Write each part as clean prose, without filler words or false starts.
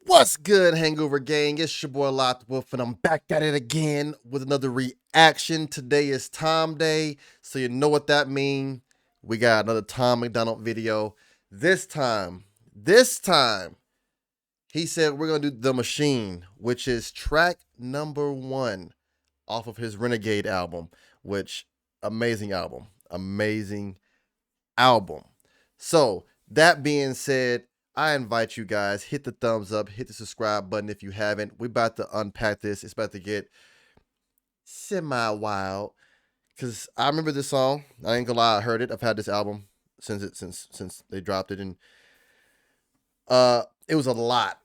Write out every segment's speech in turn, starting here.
What's good, Hangover Gang? It's your boy LoccdWolf, and I'm back at it again with another reaction. Today is Tom Day, so you know what that means. We got another Tom MacDonald video. This time, he said we're gonna do The Machine, which is track number 1 off of his Renegade album, which amazing album. So that being said, I invite you guys, hit the thumbs up, hit the subscribe button if you haven't. We're about to unpack this. It's about to get semi-wild. Cause I remember this song. I ain't gonna lie, I heard it. I've had this album since they dropped it, and it was a lot.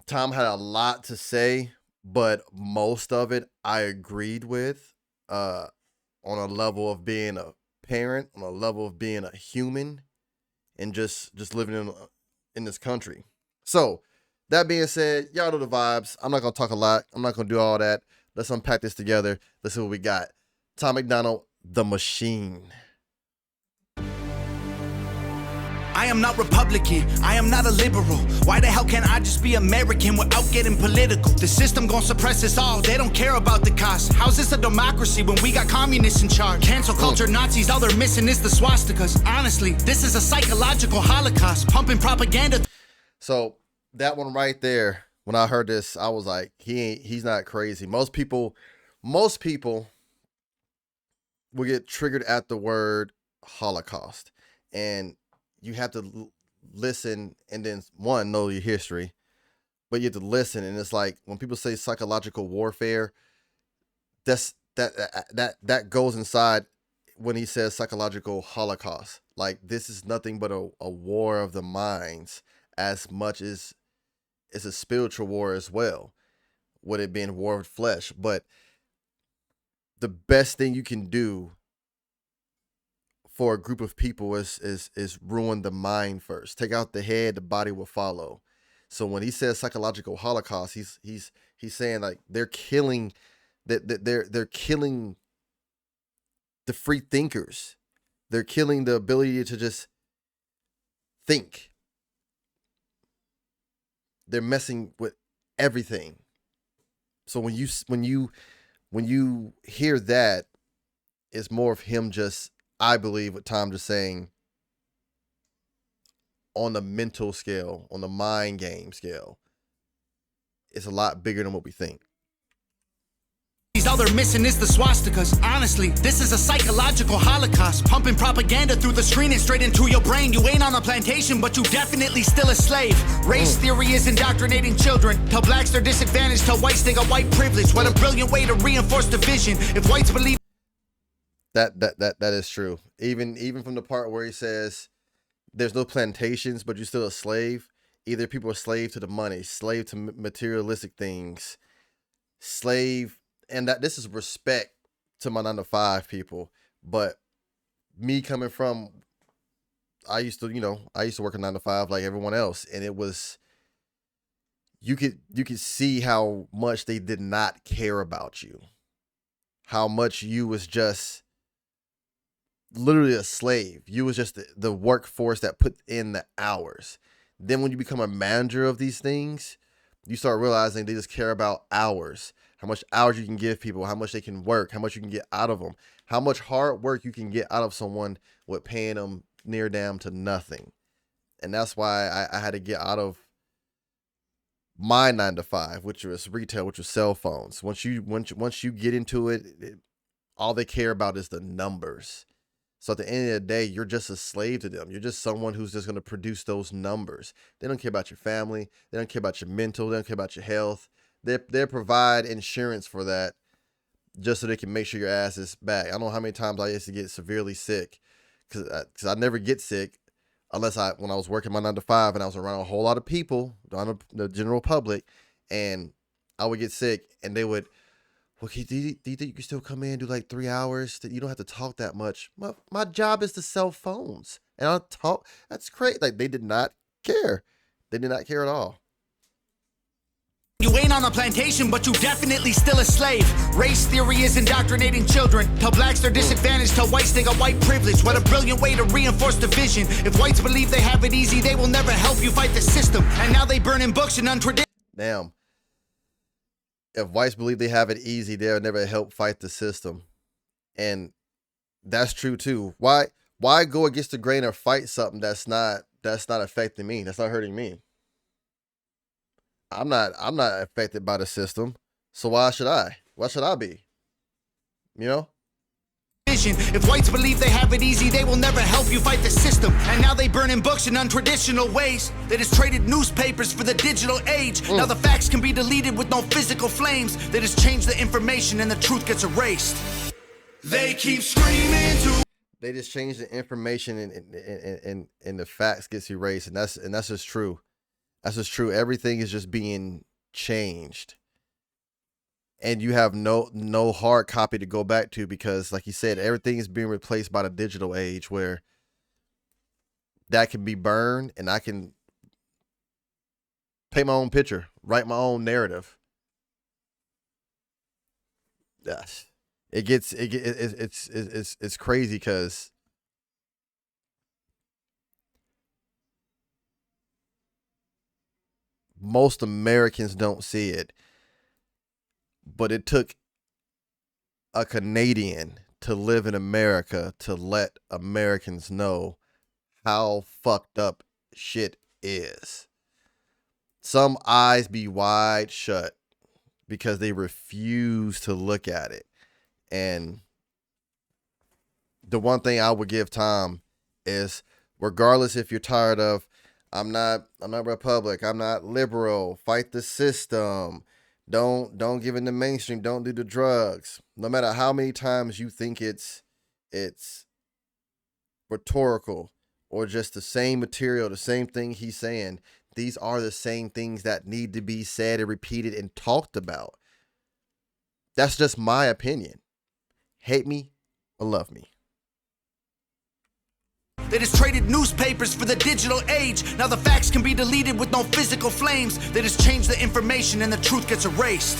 Tom had a lot to say, but most of it I agreed with. On a level of being a parent, on a level of being a human, and just living in this country. So that being said, y'all know the vibes. I'm not gonna talk a lot. I'm not gonna do all that. Let's unpack this together. Let's see what we got. Tom MacDonald, The Machine. I am not Republican, I am not a liberal. Why the hell can't I just be American without getting political? The system gon' suppress us all, they don't care about the cost. How's this a democracy when we got communists in charge? Cancel culture Nazis, all they're missing is the swastikas. Honestly, this is a psychological holocaust, pumping propaganda. So that one right there, when I heard this, I was like, he's not crazy. Most people will get triggered at the word Holocaust, and you have to listen and then know your history, but you have to listen. And it's like when people say psychological warfare, that goes inside when he says psychological holocaust. Like, this is nothing but a war of the minds as much as it's a spiritual war as well, with it being war of flesh. But the best thing you can do for a group of people is ruin the mind first. Take out the head, the body will follow. So when he says psychological holocaust, he's saying like they're killing they're killing the free thinkers. They're killing the ability to just think. They're messing with everything. So when you hear that, it's more of him just, I believe, what Tom just saying, on the mental scale, on the mind game scale, it's a lot bigger than what we think. All they're missing is the swastikas. Honestly, this is a psychological holocaust, pumping propaganda through the screen and straight into your brain. You ain't on the plantation, but you definitely still a slave. Race theory is indoctrinating children. Tell blacks they're disadvantaged, tell whites they got white privilege. What a brilliant way to reinforce division. If whites believe that is true. Even from the part where he says there's no plantations, but you're still a slave. Either people are slave to the money, slave to materialistic things, slave. And that this is respect to my 9-to-5 people. But me coming from, I used to work a 9-to-5 like everyone else. And it was, you could see how much they did not care about you. How much you was just literally a slave. You was just the workforce that put in the hours. Then when you become a manager of these things, you start realizing they just care about hours. How much hours you can give people, how much they can work, how much you can get out of them, how much hard work you can get out of someone with paying them near damn to nothing. And that's why I had to get out of my 9-to-5, which was retail, which was cell phones. Once you get into it, all they care about is the numbers. So at the end of the day, you're just a slave to them. You're just someone who's just going to produce those numbers. They don't care about your family. They don't care about your mental. They don't care about your health. They provide insurance for that just so they can make sure your ass is back. I don't know how many times I used to get severely sick because I never get sick unless when I was working my 9-to-5 and I was around a whole lot of people, the general public, and I would get sick and they would, okay, do you think you can still come in and do like 3 hours? You don't have to talk that much. My job is to sell phones and I'll talk. That's great. Like, they did not care. They did not care at all. you ain't ain't on the plantation, but you definitely still a slave. Race theory is indoctrinating children. Tell blacks they're disadvantaged, tell whites they got white privilege. What a brilliant way to reinforce division. If whites believe they have it easy, they will never help you fight the system. And now they burn in books and untraditional. Damn. If whites believe they have it easy, they'll never help fight the system. And that's true too. Why go against the grain or fight something that's not affecting me, that's not hurting me? I'm not affected by the system, so why should I be? You know? If whites believe they have it easy, they will never help you fight the system. And now they burn in books in untraditional ways. They just traded newspapers for the digital age. Now the facts can be deleted with no physical flames. They just change the information and the truth gets erased. They keep screaming to. They just change the information and the facts gets erased, and that's just true. That's just true. Everything is just being changed. And you have no hard copy to go back to, because like you said, everything is being replaced by the digital age, where that can be burned and I can paint my own picture, write my own narrative. Yes. It's crazy, because most Americans don't see it. But it took a Canadian to live in America to let Americans know how fucked up shit is. Some eyes be wide shut because they refuse to look at it. And the one thing I would give Tom is, regardless if you're tired of, I'm not Republic, I'm not liberal, fight the system, don't give in the mainstream, don't do the drugs. No matter how many times you think it's rhetorical or just the same material, the same thing he's saying, these are the same things that need to be said and repeated and talked about. That's just my opinion. Hate me or love me. They just traded newspapers for the digital age. Now the facts can be deleted with no physical flames. They just change the information and the truth gets erased.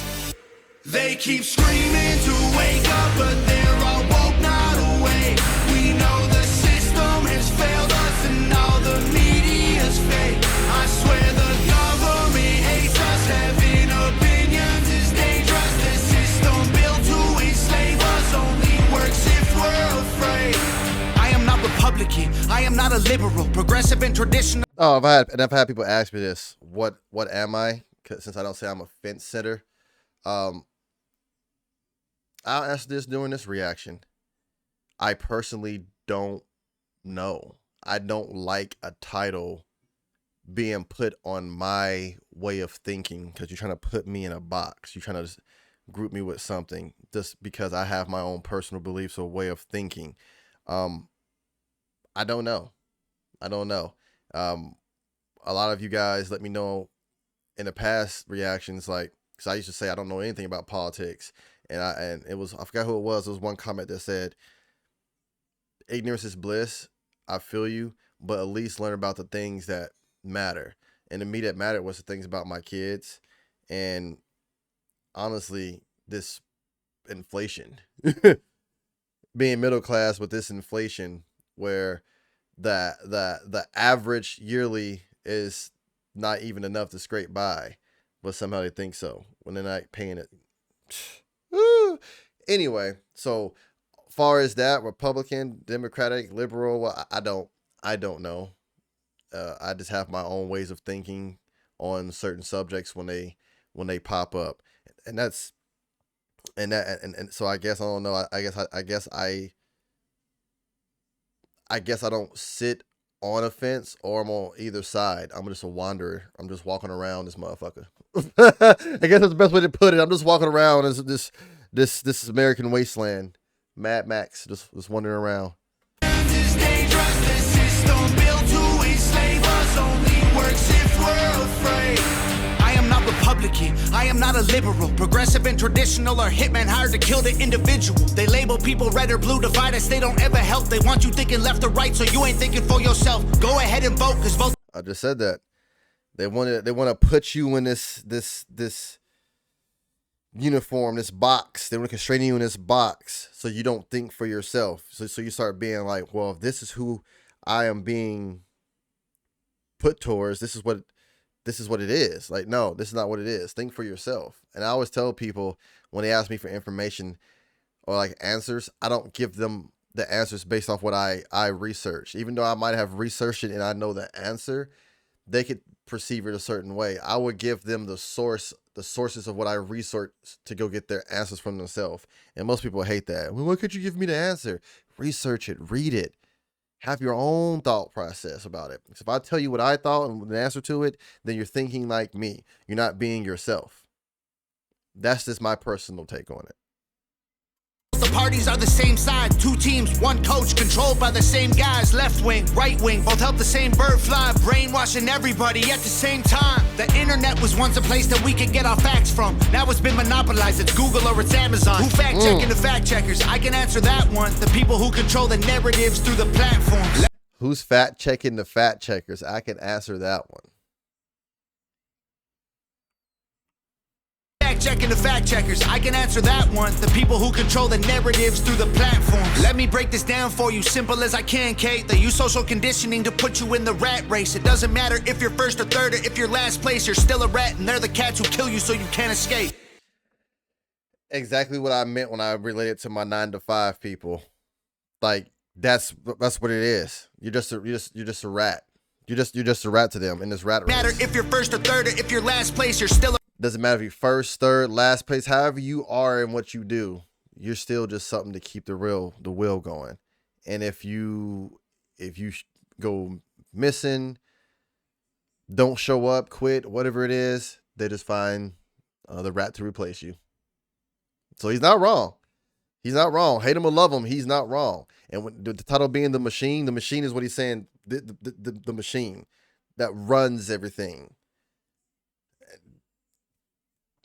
They keep screaming to wake up, but they're all woke, not awake. We know the system has failed us and all the media's fake. I swear the government hates us. Having opinions is dangerous. The system built to enslave us only works if we're afraid. Republican. I am not a liberal, progressive, and traditional. Oh, I've had people ask me this. What am I? Since I don't say I'm a fence sitter, I'll answer this during this reaction. I personally don't know. I don't like a title being put on my way of thinking, because you're trying to put me in a box. You're trying to group me with something just because I have my own personal beliefs or way of thinking. I don't know. A lot of you guys let me know in the past reactions, like, because I used to say I don't know anything about politics, and it was, I forgot who it was. There was one comment that said, "Ignorance is bliss." I feel you, but at least learn about the things that matter. And to me, that mattered was the things about my kids, and honestly, this inflation, being middle class with this inflation, where the average yearly is not even enough to scrape by, but somehow they think so when they're not paying it. Anyway, so far as that, Republican, Democratic, liberal, well, I don't know. I just have my own ways of thinking on certain subjects when they pop up, and so I guess I don't know. I guess I don't sit on a fence, or I'm on either side. I'm just a wanderer. I'm just walking around this motherfucker. I guess that's the best way to put it. I'm just walking around as this American wasteland. Mad Max, just wandering around. I am not Republican, I am not a liberal, progressive and traditional, or hitman hired to kill the individual. They label people red or blue, divide us, they don't ever help. They want you thinking left or right, so you ain't thinking for yourself. Go ahead and vote, cause vote. I just said that. They want to put you in this uniform, this box. They want to constrain you in this box so you don't think for yourself. So you start being like, well, if this is who I am being put towards, this is what it is. Like, no, this is not what it is. Think for yourself. And I always tell people when they ask me for information or like answers, I don't give them the answers based off what I research. Even though I might have researched it and I know the answer, they could perceive it a certain way. I would give them the sources of what I researched to go get their answers from themselves. And most people hate that. Well, why could you give me the answer? Research it, read it, have your own thought process about it. Because if I tell you what I thought and the answer to it, then you're thinking like me. You're not being yourself. That's just my personal take on it. The parties are the same side, two teams, one coach, controlled by the same guys. Left wing, right wing, both help the same bird fly, brainwashing everybody at the same time. The internet was once a place that we could get our facts from. Now it's been monopolized, it's Google or it's Amazon. Who fact checking the fact checkers? I can answer that one. The people who control the narratives through the platforms. Who's fact checking the fact checkers? I can answer that one. Checking the fact checkers, I can answer that one. The people who control the narratives through the platforms. Let me break this down for you, simple as I can, Kate. They use social conditioning to put you in the rat race. It doesn't matter if you're first or third or if you're last place, you're still a rat, and they're the cats who kill you so you can't escape. Exactly what I meant when I related to my 9-to-5 people. Like, that's what it is. You're just a rat. You're just a rat to them in this rat race. Matter if you're first or third or if you're last place, you're still a doesn't matter if you're first, third, last place, however you are and what you do, you're still just something to keep the wheel going. And if you go missing, don't show up, quit, whatever it is, they just find the rat to replace you. So he's not wrong. He's not wrong. Hate him or love him, he's not wrong. And when the title being the machine is what he's saying. The machine that runs everything.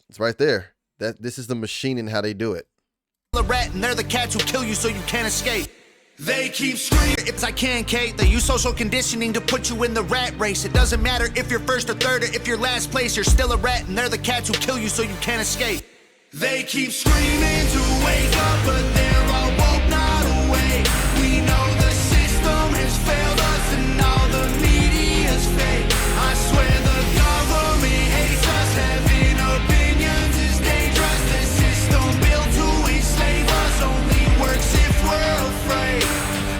It's right there. This is the machine and how they do it. A rat, and they're the cats who kill you so you can't escape. They keep screaming. It's I can, Kate. They use social conditioning to put you in the rat race. It doesn't matter if you're first or third or if you're last place, you're still a rat, and they're the cats who kill you so you can't escape. They keep screaming to wake up, but they're all woke, not awake. We know the system has failed us and all the media's fake. I swear the government hates us. Having opinions is dangerous. The system built to enslave us only works if we're afraid.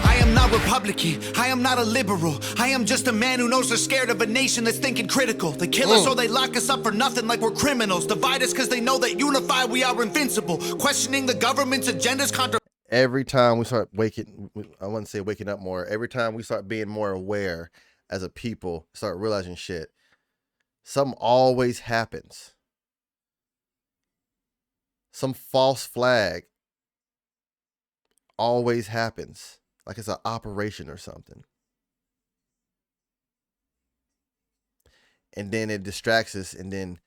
I am not Republican, I am not a liberal. I am just a man who knows they're scared of a nation that's thinking critical. They kill us or they lock us up for nothing like we're criminals. Divide us because they know that unified we are invincible. Questioning the government's agendas every time we start I wouldn't say waking up more. Every time we start being more aware as a people, start realizing shit, something always happens. Some false flag always happens. Like it's an operation or something. And then it distracts us, and then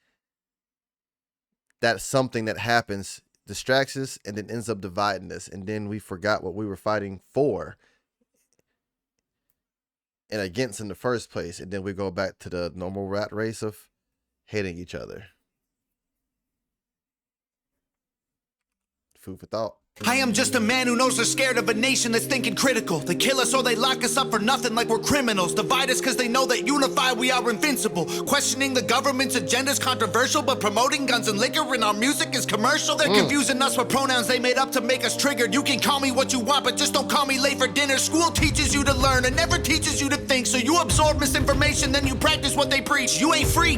that something that happens distracts us and then ends up dividing us, and then we forgot what we were fighting for and against in the first place, and then we go back to the normal rat race of hating each other. Food for thought. I am just a man who knows they're scared of a nation that's thinking critical. They kill us or they lock us up for nothing like we're criminals. Divide us because they know that unified we are invincible. Questioning the government's agenda is controversial, but promoting guns and liquor in our music is commercial. They're confusing us with pronouns they made up to make us triggered. You can call me what you want, but just don't call me late for dinner. School teaches you to learn and never teaches you to think. So you absorb misinformation, then you practice what they preach. You ain't free.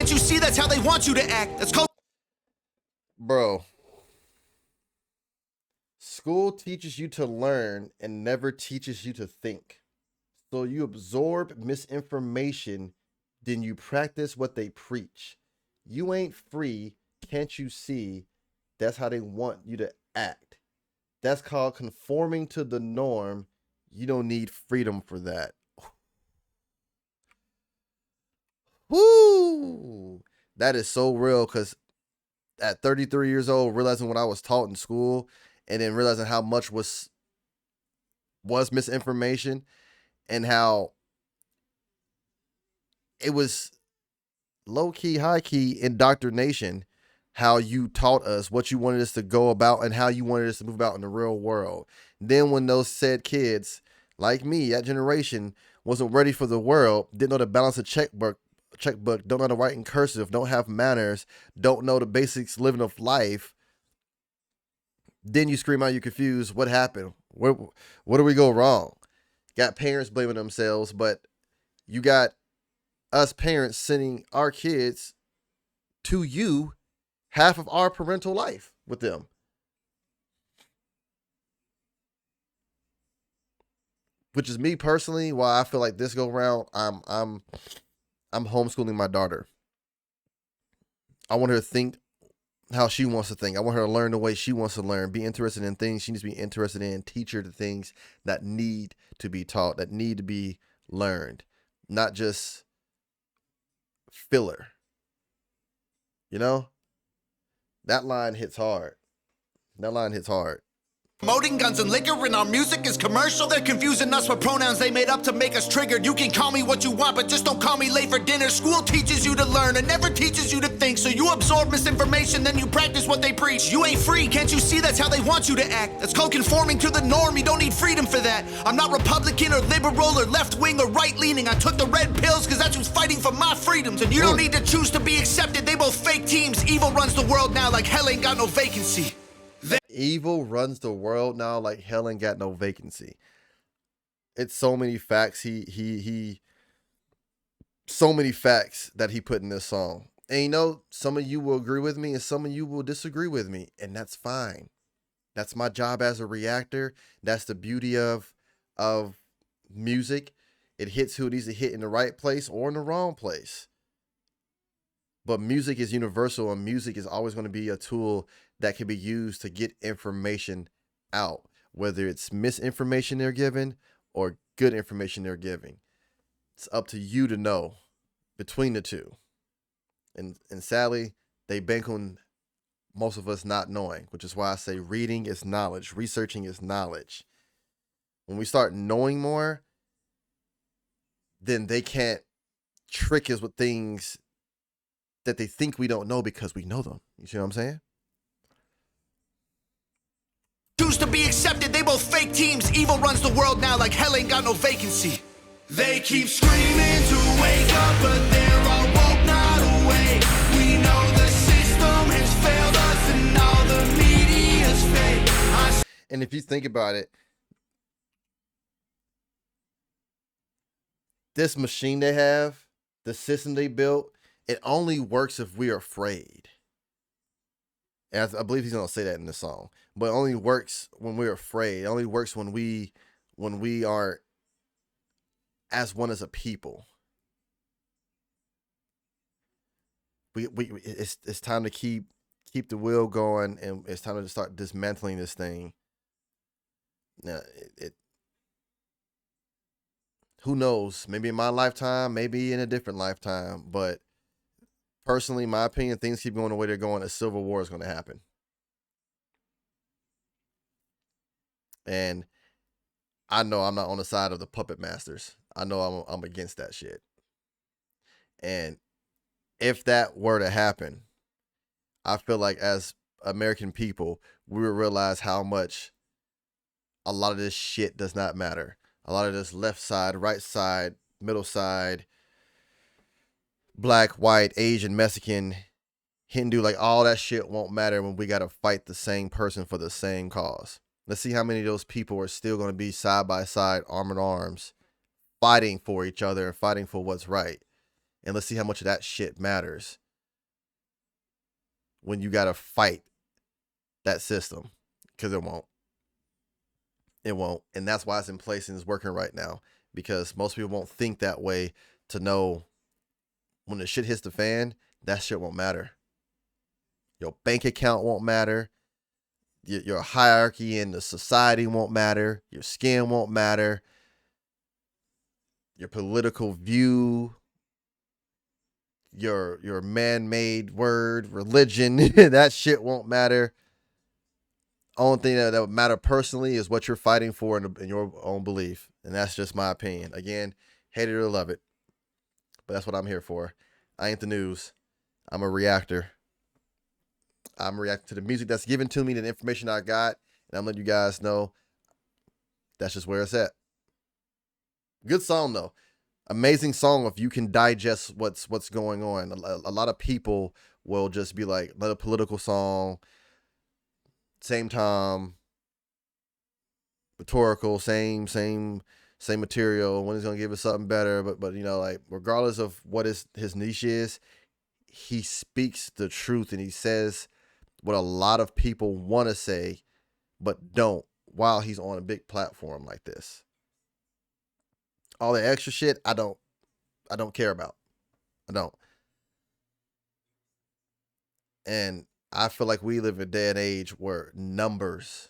You see, that's how they want you to act. That's called. Bro, school teaches you to learn and never teaches you to think. So you absorb misinformation, then you practice what they preach. You ain't free, can't you see? That's how they want you to act. That's called conforming to the norm. You don't need freedom for that. Woo! That is so real, because at 33 years old, realizing what I was taught in school and then realizing how much was misinformation and how it was low key, high key indoctrination, how you taught us what you wanted us to go about and how you wanted us to move about in the real world. Then when those said kids, like me, that generation, wasn't ready for the world, didn't know to balance a checkbook, don't know how to write in cursive, don't have manners, don't know the basics living of life, then you scream out, you're confused. What happened? Where do we go wrong? Got parents blaming themselves, but you got us parents sending our kids to you half of our parental life with them. Which is me personally, why I feel like this go round, I'm homeschooling my daughter. I want her to think how she wants to think. I want her to learn the way she wants to learn, be interested in things she needs to be interested in, teach her the things that need to be taught, that need to be learned, not just filler. You know? That line hits hard. That line hits hard. Promoting guns and liquor and our music is commercial. They're confusing us with pronouns they made up to make us triggered. You can call me what you want, but just don't call me late for dinner. School teaches you to learn and never teaches you to think. So you absorb misinformation, then you practice what they preach. You ain't free, can't you see that's how they want you to act? That's called conforming to the norm, you don't need freedom for that. I'm not Republican or liberal or left-wing or right-leaning. I took the red pills because that's who's fighting for my freedoms. And you don't need to choose to be accepted, they both fake teams. Evil runs the world now like hell ain't got no vacancy. Evil runs the world now like hell ain't got no vacancy. It's so many facts he so many facts that he put in this song. And you know, some of you will agree with me and some of you will disagree with me, and that's fine. That's my job as a reactor. That's the beauty of music. It hits who it needs to hit in the right place or in the wrong place. But music is universal, and music is always going to be a tool that can be used to get information out, whether it's misinformation they're giving or good information they're giving. It's up to you to know between the two. And sadly, they bank on most of us not knowing, which is why I say reading is knowledge, researching is knowledge. When we start knowing more, then they can't trick us with things that they think we don't know because we know them. You see what I'm saying? Choose to be accepted, they both fake teams. Evil runs the world now like hell ain't got no vacancy. They keep screaming to wake up, but they're all woke, not awake. We know the system has failed us and all the media's fake. And if you think about it, this machine they have, the system they built, it only works if we're afraid. And I believe he's gonna say that in the song. But it only works when we're afraid. It only works when we are as one as a people. It's time to keep the wheel going, and it's time to start dismantling this thing. Now, who knows? Maybe in my lifetime, maybe in a different lifetime, but personally, my opinion, things keep going the way they're going, a civil war is going to happen. And I know I'm not on the side of the puppet masters. I know I'm against that shit. And if that were to happen, I feel like as American people, we will realize how much a lot of this shit does not matter. A lot of this left side, right side, middle side, black, white, Asian, Mexican, Hindu, like all that shit won't matter when we got to fight the same person for the same cause. Let's see how many of those people are still going to be side by side, arm in arms, fighting for each other and fighting for what's right. And let's see how much of that shit matters when you got to fight that system, because it won't. It won't. And that's why it's in place and it's working right now, because most people won't think that way to know when the shit hits the fan, that shit won't matter. Your bank account won't matter. Your hierarchy in the society won't matter. Your skin won't matter. Your political view, your man-made word, religion, that shit won't matter. Only thing that would matter personally is what you're fighting for in your own belief. And that's just my opinion. Again, hate it or love it. but that's what I'm here for. I ain't the news. I'm a reactor. I'm reacting to the music that's given to me, the information I got, and I'm letting you guys know that's just where it's at. Good song though. Amazing song if you can digest what's going on. A lot of people will just be like, let a political song, same time, rhetorical, same material. When he's gonna give us something better, but you know, like regardless of what his niche is, he speaks the truth and he says what a lot of people want to say, but don't while he's on a big platform like this. All the extra shit, I don't care about. I don't. And I feel like we live in a day and age where numbers,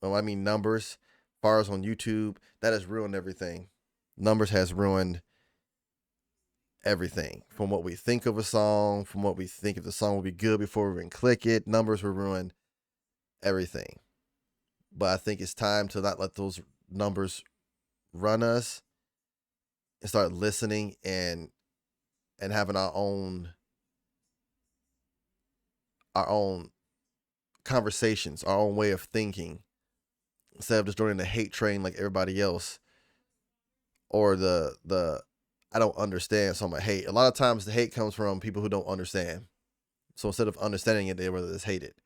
when I mean numbers, as far as on YouTube, that has ruined everything. Numbers has ruined everything. From what we think of a song, from what we think if the song will be good before we even click it, numbers will ruin everything. But I think it's time to not let those numbers run us and start listening and having our own conversations, our own way of thinking, instead of just joining the hate train like everybody else, or the I don't understand, so I'm gonna hate. A lot of times the hate comes from people who don't understand. So instead of understanding it, they rather just hate it.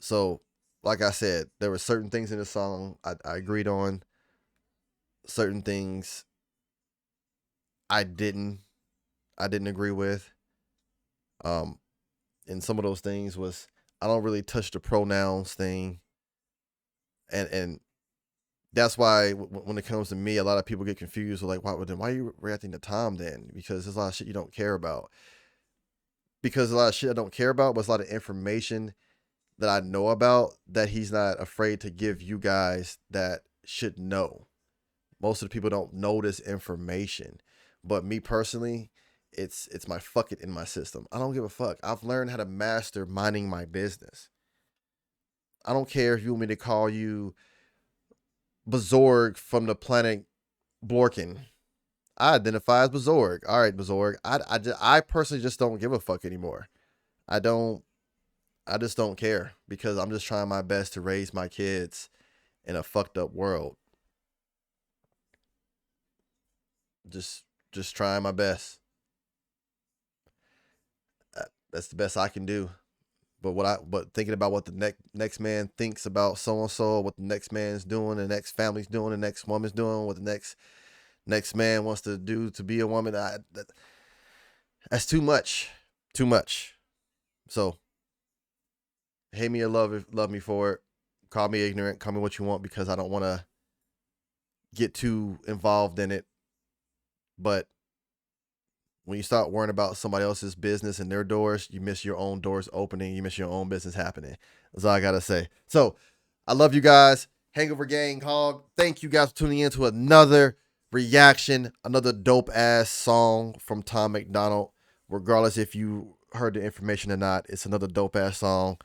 So, like I said, there were certain things in the song I agreed on. Certain things I didn't agree with. And some of those things was, I don't really touch the pronouns thing, and that's why when it comes to me, a lot of people get confused. Like, why are you reacting to Tom then? Because there's a lot of shit you don't care about. Because a lot of shit I don't care about was a lot of information that I know about that he's not afraid to give you guys that should know. Most of the people don't know this information, but me personally, it's my fuck it in my system. I don't give a fuck. I've learned how to master minding my business. I don't care if you want me to call you Bazorg from the planet Blorkin. I identify as Bazorg. All right, Bazorg. I personally just don't give a fuck anymore. I just don't care, because I'm just trying my best to raise my kids in a fucked up world. Just trying my best. That's the best I can do. But thinking about what the next man thinks about so and so, what the next man's doing, the next family's doing, the next woman's doing, what the next man wants to do to be a woman, that's too much. Too much. So hate me or love me for it. Call me ignorant, call me what you want, because I don't want to get too involved in it. But when you start worrying about somebody else's business and their doors, you miss your own doors opening. You miss your own business happening. That's all I got to say. So I love you guys. Hangover Gang Hog. Thank you guys for tuning in to another reaction, another dope ass song from Tom MacDonald. Regardless if you heard the information or not, it's another dope ass song.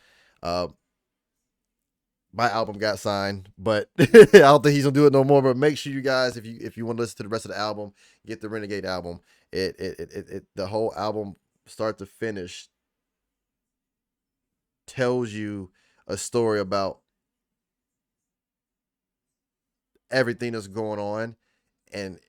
My album got signed, but I don't think he's gonna do it no more. But make sure you guys, if you want to listen to the rest of the album, get the Renegade album. The whole album, start to finish, tells you a story about everything that's going on, and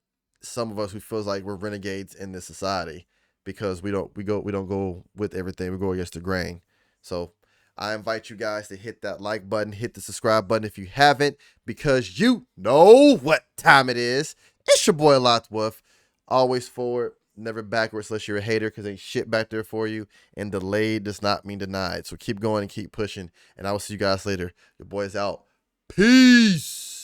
some of us who feels like we're renegades in this society because we don't go with everything. We go against the grain. So I invite you guys to hit that like button, hit the subscribe button if you haven't, because you know what time it is. It's your boy LoccdWolf. Always forward, never backwards unless you're a hater, because ain't shit back there for you. And delayed does not mean denied. So keep going and keep pushing. And I will see you guys later. Your boy's out. Peace.